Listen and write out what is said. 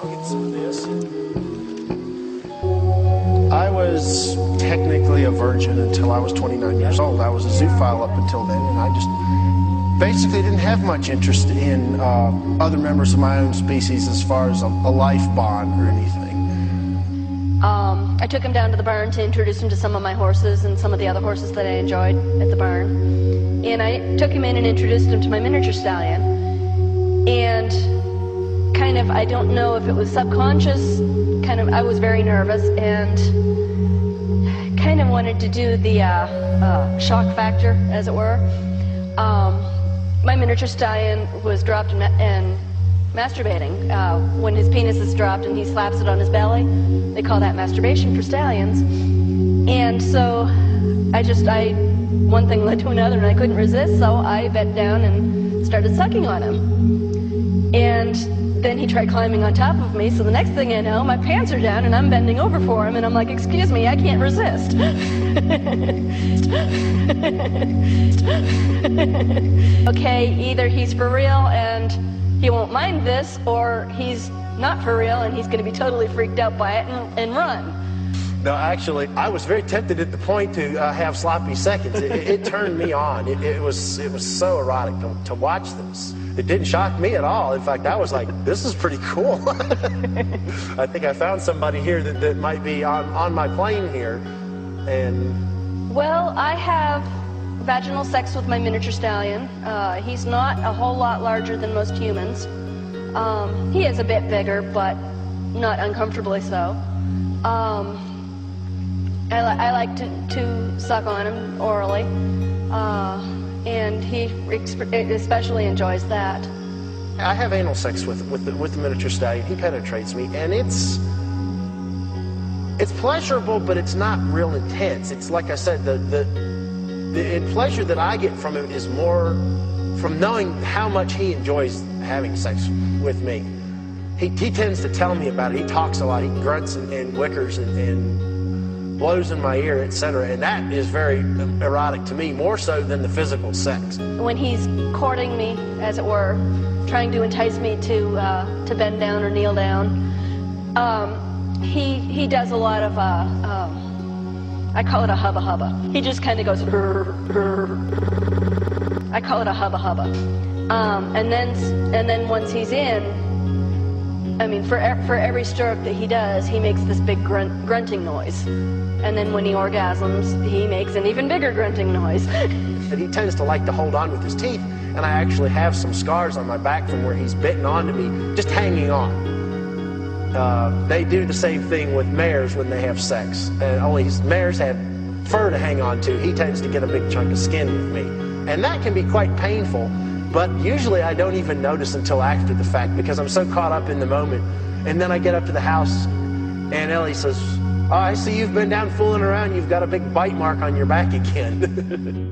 I'll get some of this. I was technically a virgin until I was 29 years old. I was a zoophile up until then, and I just basically didn't have much interest in other members of my own species as far as a life bond or anything. I took him down to the barn to introduce him to some of my horses and some of the other horses that I enjoyed at the barn. And I took him in and introduced him to my miniature stallion. And kind of, I don't know if it was subconscious, I was very nervous and kind of wanted to do the shock factor, as it were. My miniature stallion was dropped and masturbating. When his penis is dropped and he slaps it on his belly, they call that masturbation for stallions. And so one thing led to another and I couldn't resist, so I bent down and started sucking on him. And then he tried climbing on top of me, so the next thing I know, my pants are down and I'm bending over for him and I'm like, excuse me, I can't resist. Okay, either he's for real and he won't mind this, or he's not for real and he's going to be totally freaked out by it and run. No, actually, I was very tempted at the point to have sloppy seconds. It turned me on. It was so erotic to watch this. It didn't shock me at all. In fact, I was like, this is pretty cool. I think I found somebody here that might be on my plane here. And well, I have vaginal sex with my miniature stallion. He's not a whole lot larger than most humans. He is a bit bigger, but not uncomfortably so. I like to suck on him orally, and he especially enjoys that. I have anal sex with the miniature stallion. He penetrates me, and it's pleasurable, but it's not real intense. It's like I said, the pleasure that I get from him is more from knowing how much he enjoys having sex with me. He tends to tell me about it. He talks a lot. He grunts and wickers and blows in my ear, etc. And that is very erotic to me, more so than the physical sex. When he's courting me, as it were, trying to entice me to bend down or kneel down, he does a lot of I call it a hubba hubba. He just kind of goes I call it a hubba hubba. And then once he's in, I mean, for every stroke that he does, he makes this big grunting noise. And then when he orgasms, he makes an even bigger grunting noise. And he tends to like to hold on with his teeth, and I actually have some scars on my back from where he's bitten onto me, just hanging on. They do the same thing with mares when they have sex, and only mares have fur to hang on to. He tends to get a big chunk of skin with me, and that can be quite painful. But usually I don't even notice until after the fact because I'm so caught up in the moment. And then I get up to the house and Ellie says, "Oh, I see you've been down fooling around. You've got a big bite mark on your back again."